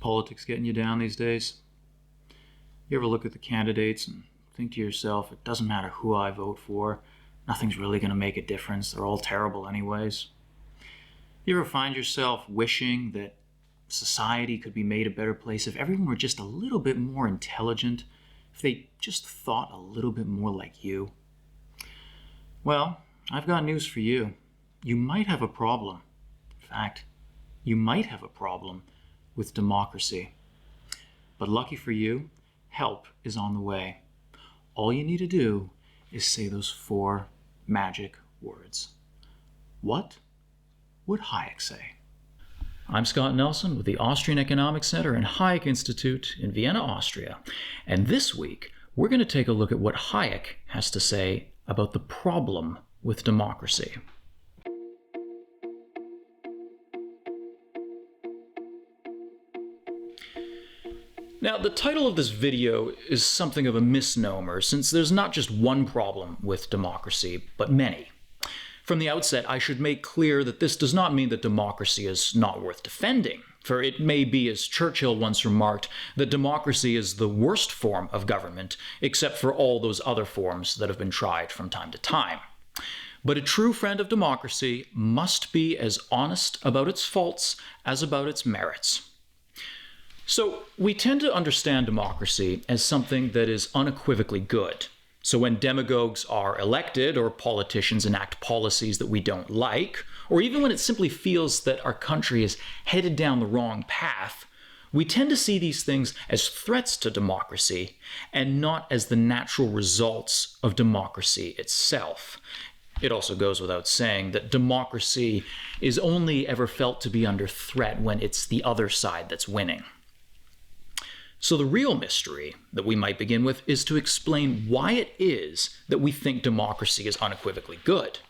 politics getting you down these days? You ever look at the candidates and think to yourself, it doesn't matter who I vote for, nothing's really going to make a difference, they're all terrible anyways? You ever find yourself wishing that society could be made a better place if everyone were just a little bit more intelligent, if they just thought a little bit more like you? Well, I've got news for you. You might have a problem. In fact, you might have a problem with democracy. But lucky for you, help is on the way. All you need to do is say those 4 magic words. What would Hayek say? I'm Scott Nelson with the Austrian Economic Center and Hayek Institute in Vienna, Austria. And this week, we're going to take a look at what Hayek has to say about the problem with democracy. Now, the title of this video is something of a misnomer, since there's not just one problem with democracy, but many. From the outset, I should make clear that this does not mean that democracy is not worth defending, for it may be, as Churchill once remarked, that democracy is the worst form of government, except for all those other forms that have been tried from time to time. But a true friend of democracy must be as honest about its faults as about its merits. So we tend to understand democracy as something that is unequivocally good. So when demagogues are elected or politicians enact policies that we don't like, or even when it simply feels that our country is headed down the wrong path, we tend to see these things as threats to democracy and not as the natural results of democracy itself. It also goes without saying that democracy is only ever felt to be under threat when it's the other side that's winning. So the real mystery that we might begin with is to explain why it is that we think democracy is unequivocally good.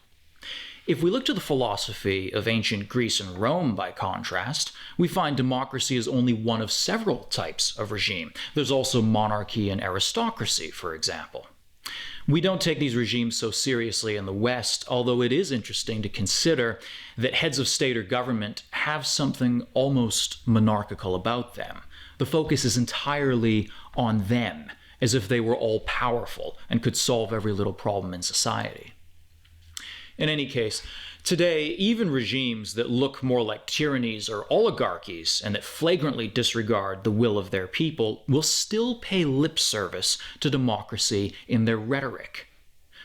If we look to the philosophy of ancient Greece and Rome, by contrast, we find democracy is only one of several types of regime. There's also monarchy and aristocracy, for example. We don't take these regimes so seriously in the West, although it is interesting to consider that heads of state or government have something almost monarchical about them. The focus is entirely on them, as if they were all powerful and could solve every little problem in society. In any case, today, even regimes that look more like tyrannies or oligarchies and that flagrantly disregard the will of their people will still pay lip service to democracy in their rhetoric.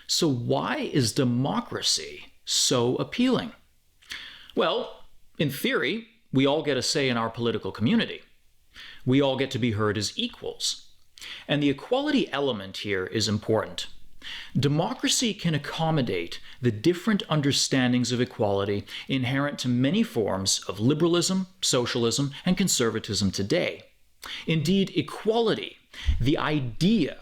So why is democracy so appealing? Well, in theory, we all get a say in our political community. We all get to be heard as equals. And the equality element here is important. Democracy can accommodate the different understandings of equality inherent to many forms of liberalism, socialism, and conservatism today. Indeed, equality, the idea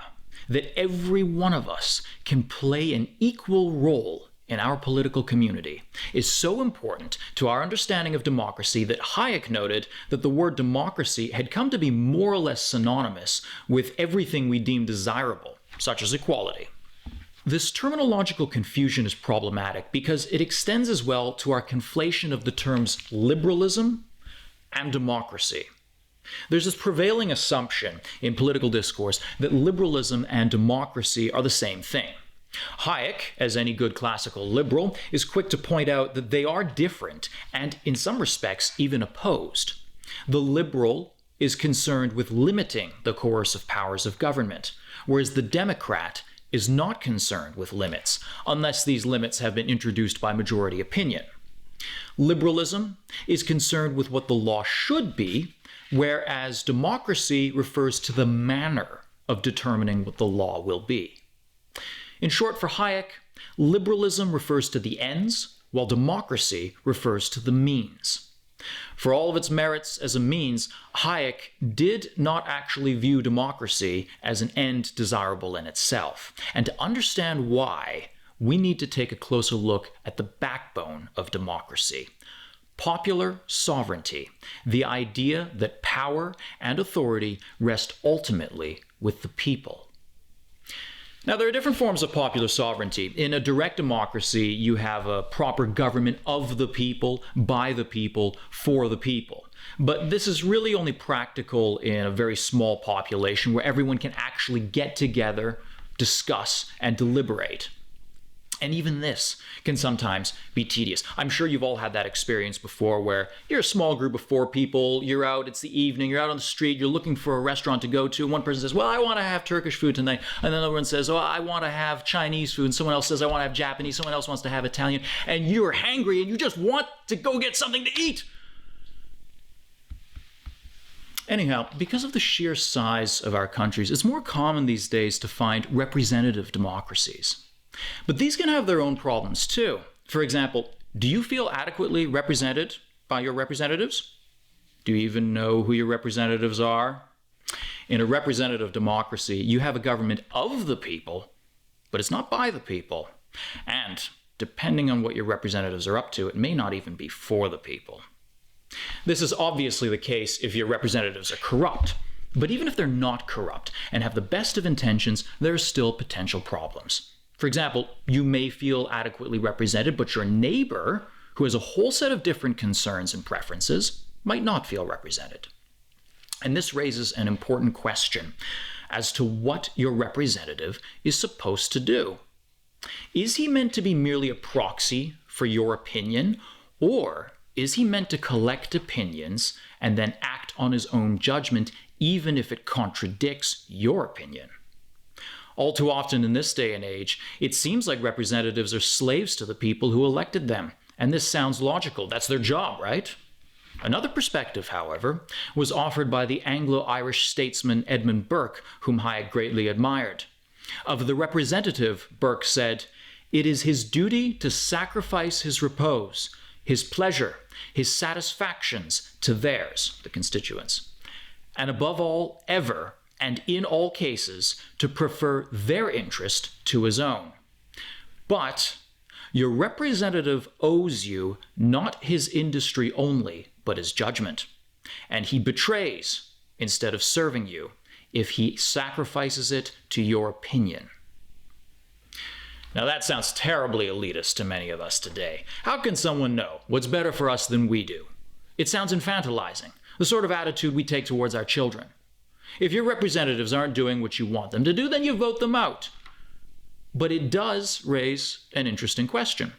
that every one of us can play an equal role in our political community, is so important to our understanding of democracy that Hayek noted that the word democracy had come to be more or less synonymous with everything we deem desirable, such as equality. This terminological confusion is problematic because it extends as well to our conflation of the terms liberalism and democracy. There's this prevailing assumption in political discourse that liberalism and democracy are the same thing. Hayek, as any good classical liberal, is quick to point out that they are different and, in some respects, even opposed. The liberal is concerned with limiting the coercive powers of government, whereas the Democrat is not concerned with limits, unless these limits have been introduced by majority opinion. Liberalism is concerned with what the law should be, whereas democracy refers to the manner of determining what the law will be. In short, for Hayek, liberalism refers to the ends, while democracy refers to the means. For all of its merits as a means, Hayek did not actually view democracy as an end desirable in itself. And to understand why, we need to take a closer look at the backbone of democracy. Popular sovereignty, the idea that power and authority rest ultimately with the people. Now, there are different forms of popular sovereignty. In a direct democracy, you have a proper government of the people, by the people, for the people. But this is really only practical in a very small population where everyone can actually get together, discuss, and deliberate. And even this can sometimes be tedious. I'm sure you've all had that experience before where you're a small group of 4 people, you're out, it's the evening, you're out on the street, you're looking for a restaurant to go to, and one person says, well, I want to have Turkish food tonight. And then another one says, oh, I want to have Chinese food. And someone else says, I want to have Japanese. Someone else wants to have Italian. And you're hangry and you just want to go get something to eat. Anyhow, because of the sheer size of our countries, it's more common these days to find representative democracies. But these can have their own problems too. For example, do you feel adequately represented by your representatives? Do you even know who your representatives are? In a representative democracy, you have a government of the people, but it's not by the people. And depending on what your representatives are up to, it may not even be for the people. This is obviously the case if your representatives are corrupt. But even if they're not corrupt and have the best of intentions, there are still potential problems. For example, you may feel adequately represented, but your neighbor, who has a whole set of different concerns and preferences, might not feel represented. And this raises an important question as to what your representative is supposed to do. Is he meant to be merely a proxy for your opinion, or is he meant to collect opinions and then act on his own judgment, even if it contradicts your opinion? All too often in this day and age, it seems like representatives are slaves to the people who elected them. And this sounds logical. That's their job, right? Another perspective, however, was offered by the Anglo-Irish statesman Edmund Burke, whom Hayek greatly admired. Of the representative, Burke said, "It is his duty to sacrifice his repose, his pleasure, his satisfactions to theirs," the constituents. And above all, ever, and in all cases, to prefer their interest to his own. But your representative owes you not his industry only, but his judgment. And he betrays instead of serving you if he sacrifices it to your opinion. Now that sounds terribly elitist to many of us today. How can someone know what's better for us than we do? It sounds infantilizing, the sort of attitude we take towards our children. If your representatives aren't doing what you want them to do, then you vote them out. But it does raise an interesting question.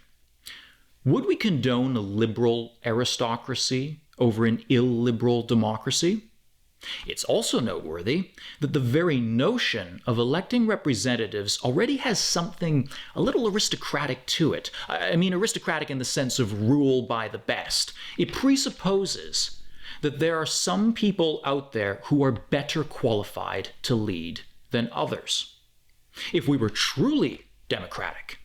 Would we condone a liberal aristocracy over an illiberal democracy? It's also noteworthy that the very notion of electing representatives already has something a little aristocratic to it. I mean aristocratic in the sense of rule by the best. It presupposes that there are some people out there who are better qualified to lead than others. If we were truly democratic,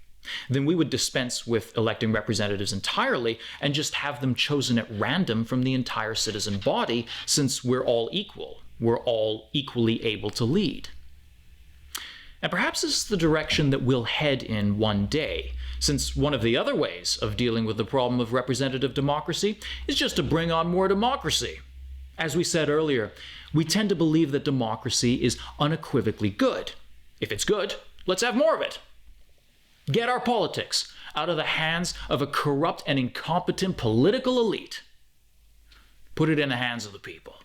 then we would dispense with electing representatives entirely and just have them chosen at random from the entire citizen body, since we're all equal. We're all equally able to lead. And perhaps this is the direction that we'll head in one day, since one of the other ways of dealing with the problem of representative democracy is just to bring on more democracy. As we said earlier, we tend to believe that democracy is unequivocally good. If it's good, let's have more of it. Get our politics out of the hands of a corrupt and incompetent political elite. Put it in the hands of the people.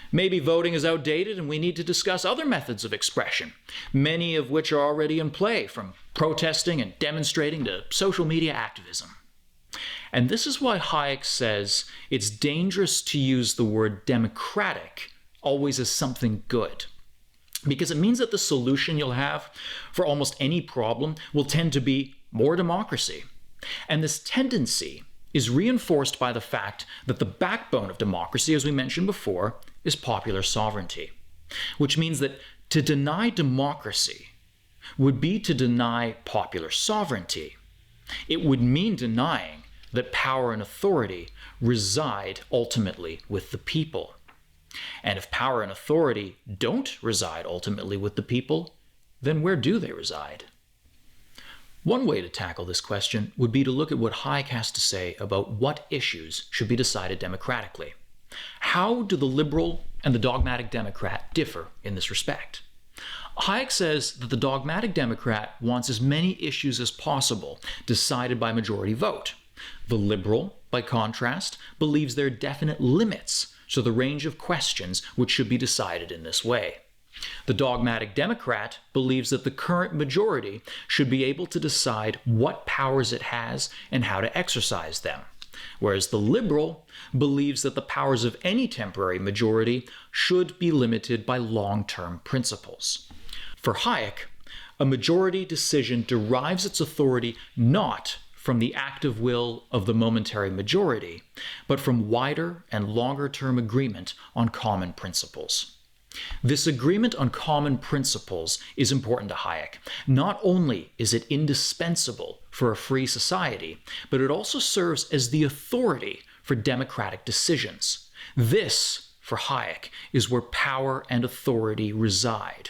Maybe voting is outdated and we need to discuss other methods of expression, many of which are already in play, from protesting and demonstrating to social media activism. And this is why Hayek says it's dangerous to use the word democratic always as something good, because it means that the solution you'll have for almost any problem will tend to be more democracy. And this tendency is reinforced by the fact that the backbone of democracy, as we mentioned before, is popular sovereignty, which means that to deny democracy would be to deny popular sovereignty. It would mean denying that power and authority reside ultimately with the people. And if power and authority don't reside ultimately with the people, then where do they reside? One way to tackle this question would be to look at what Hayek has to say about what issues should be decided democratically. How do the liberal and the dogmatic Democrat differ in this respect? Hayek says that the dogmatic Democrat wants as many issues as possible decided by majority vote. The liberal by contrast, believes there are definite limits to the range of questions which should be decided in this way. The dogmatic Democrat believes that the current majority should be able to decide what powers it has and how to exercise them, whereas the liberal believes that the powers of any temporary majority should be limited by long-term principles. For Hayek, a majority decision derives its authority not from the active will of the momentary majority, but from wider and longer-term agreement on common principles. This agreement on common principles is important to Hayek. Not only is it indispensable for a free society, but it also serves as the authority for democratic decisions. This, for Hayek, is where power and authority reside.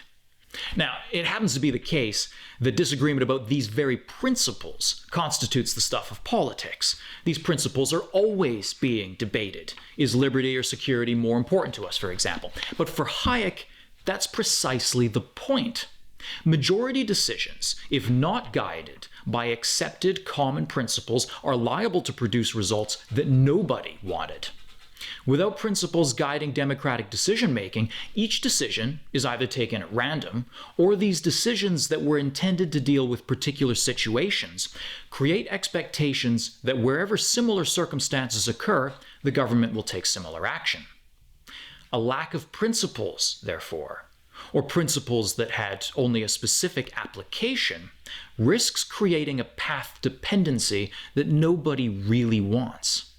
Now, it happens to be the case that disagreement about these very principles constitutes the stuff of politics. These principles are always being debated. Is liberty or security more important to us, for example? But for Hayek, that's precisely the point. Majority decisions, if not guided by accepted common principles, are liable to produce results that nobody wanted. Without principles guiding democratic decision-making, each decision is either taken at random, or these decisions that were intended to deal with particular situations create expectations that wherever similar circumstances occur, the government will take similar action. A lack of principles, therefore, or principles that had only a specific application, risks creating a path dependency that nobody really wants.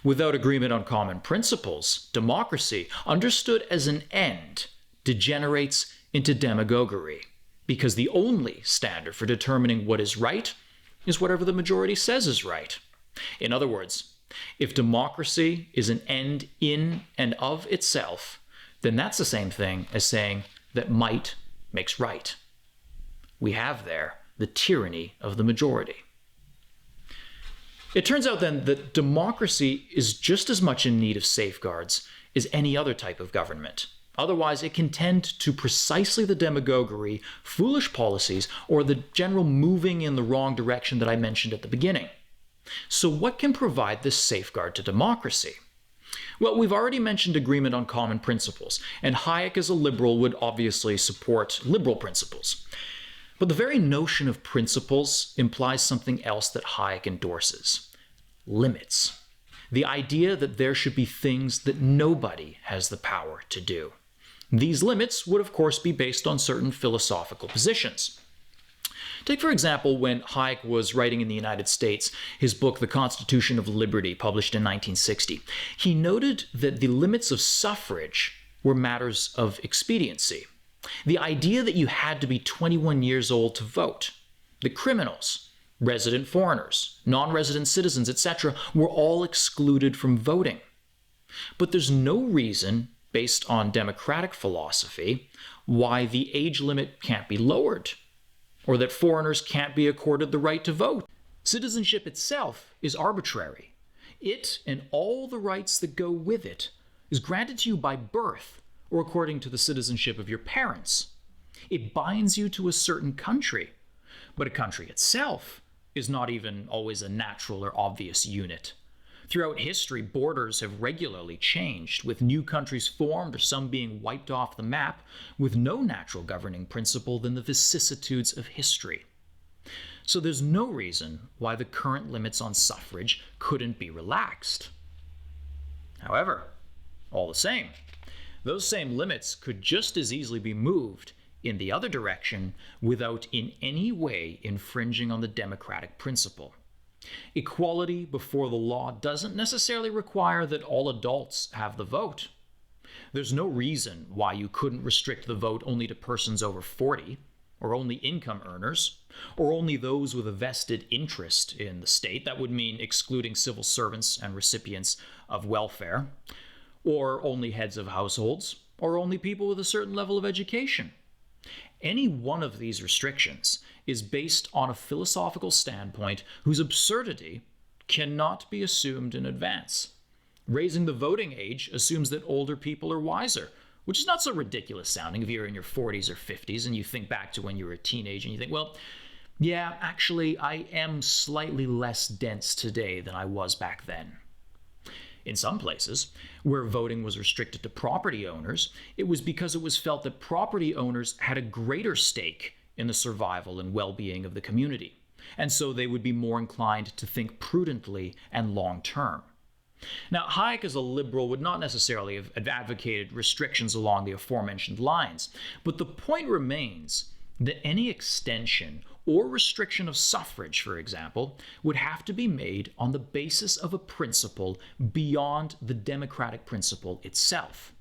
Without agreement on common principles, democracy, understood as an end, degenerates into demagoguery, because the only standard for determining what is right is whatever the majority says is right. In other words, if democracy is an end in and of itself, then that's the same thing as saying that might makes right. We have there the tyranny of the majority. It turns out then that democracy is just as much in need of safeguards as any other type of government. Otherwise, it can tend to precisely the demagoguery, foolish policies, or the general moving in the wrong direction that I mentioned at the beginning. So what can provide this safeguard to democracy? Well, we've already mentioned agreement on common principles, and Hayek as a liberal would obviously support liberal principles. But the very notion of principles implies something else that Hayek endorses: limits. The idea that there should be things that nobody has the power to do. These limits would, of course, be based on certain philosophical positions. Take, for example, when Hayek was writing in the United States his book, The Constitution of Liberty, published in 1960. He noted that the limits of suffrage were matters of expediency. The idea that you had to be 21 years old to vote, that criminals, resident foreigners, non-resident citizens, etc., were all excluded from voting. But there's no reason, based on democratic philosophy, why the age limit can't be lowered, or that foreigners can't be accorded the right to vote. Citizenship itself is arbitrary. It, and all the rights that go with it, is granted to you by birth, or according to the citizenship of your parents. It binds you to a certain country, but a country itself is not even always a natural or obvious unit. Throughout history, borders have regularly changed, with new countries formed or some being wiped off the map, with no natural governing principle than the vicissitudes of history. So there's no reason why the current limits on suffrage couldn't be relaxed. However, all the same, those same limits could just as easily be moved in the other direction without in any way infringing on the democratic principle. Equality before the law doesn't necessarily require that all adults have the vote. There's no reason why you couldn't restrict the vote only to persons over 40, or only income earners, or only those with a vested interest in the state. That would mean excluding civil servants and recipients of welfare, or only heads of households, or only people with a certain level of education. Any one of these restrictions is based on a philosophical standpoint whose absurdity cannot be assumed in advance. Raising the voting age assumes that older people are wiser, which is not so ridiculous sounding if you're in your 40s or 50s and you think back to when you were a teenager and you think, well, Yeah, actually, I am slightly less dense today than I was back then. In some places, where voting was restricted to property owners, it was because it was felt that property owners had a greater stake in the survival and well-being of the community, and so they would be more inclined to think prudently and long-term. Now, Hayek as a liberal would not necessarily have advocated restrictions along the aforementioned lines, but the point remains that any extension or restriction of suffrage, for example, would have to be made on the basis of a principle beyond the democratic principle itself.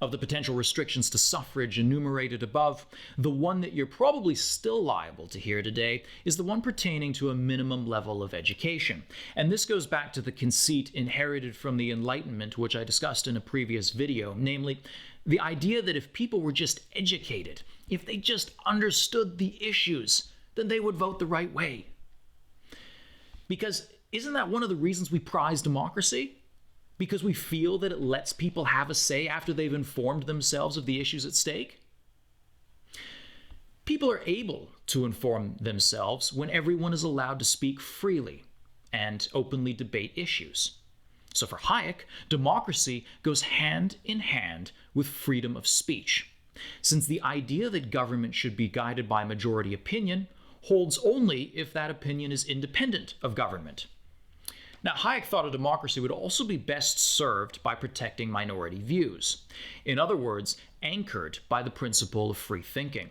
Of the potential restrictions to suffrage enumerated above, the one that you're probably still liable to hear today is the one pertaining to a minimum level of education. And this goes back to the conceit inherited from the Enlightenment, which I discussed in a previous video, namely the idea that if people were just educated, if they just understood the issues, then they would vote the right way. Because isn't that one of the reasons we prize democracy? Because we feel that it lets people have a say after they've informed themselves of the issues at stake? People are able to inform themselves when everyone is allowed to speak freely and openly debate issues. So for Hayek, democracy goes hand in hand with freedom of speech, since the idea that government should be guided by majority opinion holds only if that opinion is independent of government. Now, Hayek thought a democracy would also be best served by protecting minority views. In other words, anchored by the principle of free thinking.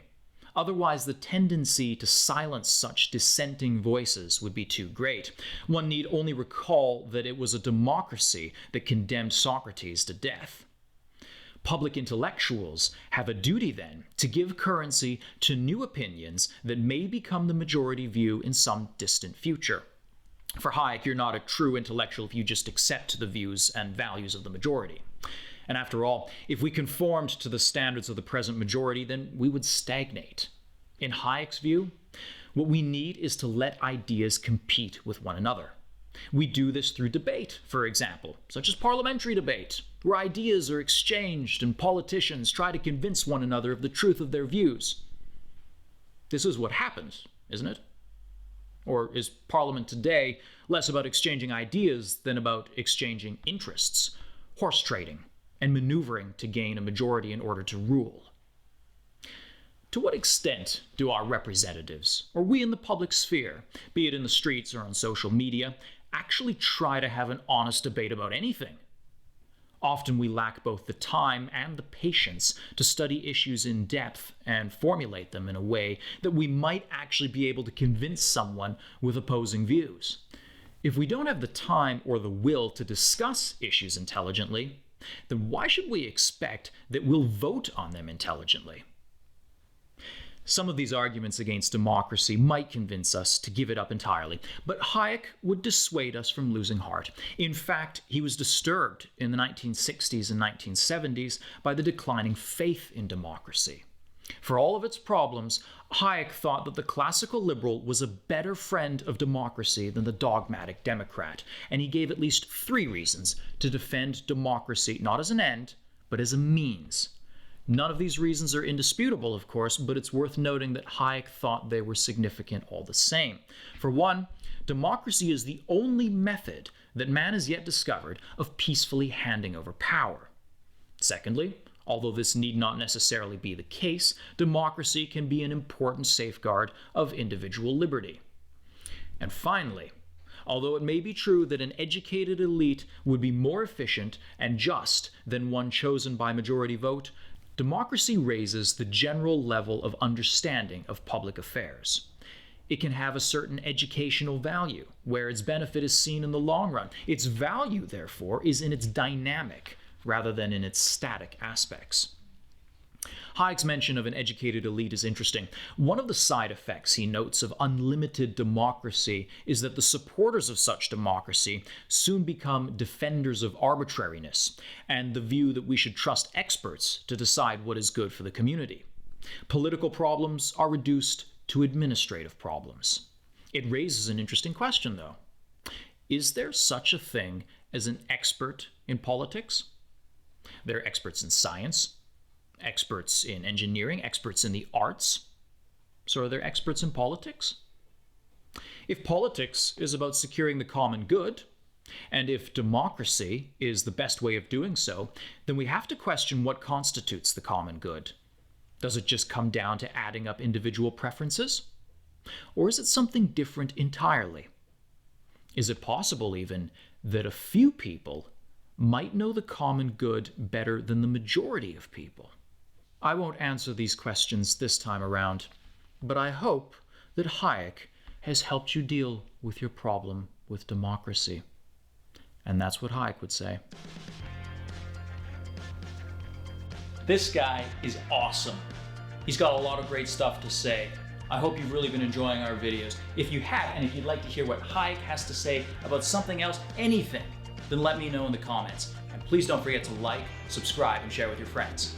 Otherwise, the tendency to silence such dissenting voices would be too great. One need only recall that it was a democracy that condemned Socrates to death. Public intellectuals have a duty then to give currency to new opinions that may become the majority view in some distant future. For Hayek, you're not a true intellectual if you just accept the views and values of the majority. And after all, if we conformed to the standards of the present majority, then we would stagnate. In Hayek's view, what we need is to let ideas compete with one another. We do this through debate, for example, such as parliamentary debate, where ideas are exchanged and politicians try to convince one another of the truth of their views. This is what happens, isn't it? Or is Parliament today less about exchanging ideas than about exchanging interests, horse trading, and maneuvering to gain a majority in order to rule? To what extent do our representatives, or we in the public sphere, be it in the streets or on social media, actually try to have an honest debate about anything? Often we lack both the time and the patience to study issues in depth and formulate them in a way that we might actually be able to convince someone with opposing views. If we don't have the time or the will to discuss issues intelligently, then why should we expect that we'll vote on them intelligently? Some of these arguments against democracy might convince us to give it up entirely, but Hayek would dissuade us from losing heart. In fact, he was disturbed in the 1960s and 1970s by the declining faith in democracy. For all of its problems, Hayek thought that the classical liberal was a better friend of democracy than the dogmatic democrat, and he gave at least 3 reasons to defend democracy not as an end, but as a means. None of these reasons are indisputable, of course, but it's worth noting that Hayek thought they were significant all the same. For one, democracy is the only method that man has yet discovered of peacefully handing over power. Secondly, although this need not necessarily be the case, democracy can be an important safeguard of individual liberty. And finally, although it may be true that an educated elite would be more efficient and just than one chosen by majority vote, democracy raises the general level of understanding of public affairs. It can have a certain educational value, where its benefit is seen in the long run. Its value, therefore, is in its dynamic rather than in its static aspects. Hayek's mention of an educated elite is interesting. One of the side effects he notes of unlimited democracy is that the supporters of such democracy soon become defenders of arbitrariness and the view that we should trust experts to decide what is good for the community. Political problems are reduced to administrative problems. It raises an interesting question, though. Is there such a thing as an expert in politics? There are experts in science, experts in engineering, experts in the arts. So are there experts in politics? If politics is about securing the common good, and if democracy is the best way of doing so, then we have to question what constitutes the common good. Does it just come down to adding up individual preferences? Or is it something different entirely? Is it possible even that a few people might know the common good better than the majority of people? I won't answer these questions this time around, but I hope that Hayek has helped you deal with your problem with democracy. And that's what Hayek would say. This guy is awesome. He's got a lot of great stuff to say. I hope you've really been enjoying our videos. If you have, and if you'd like to hear what Hayek has to say about something else, anything, then let me know in the comments. And please don't forget to like, subscribe, and share with your friends.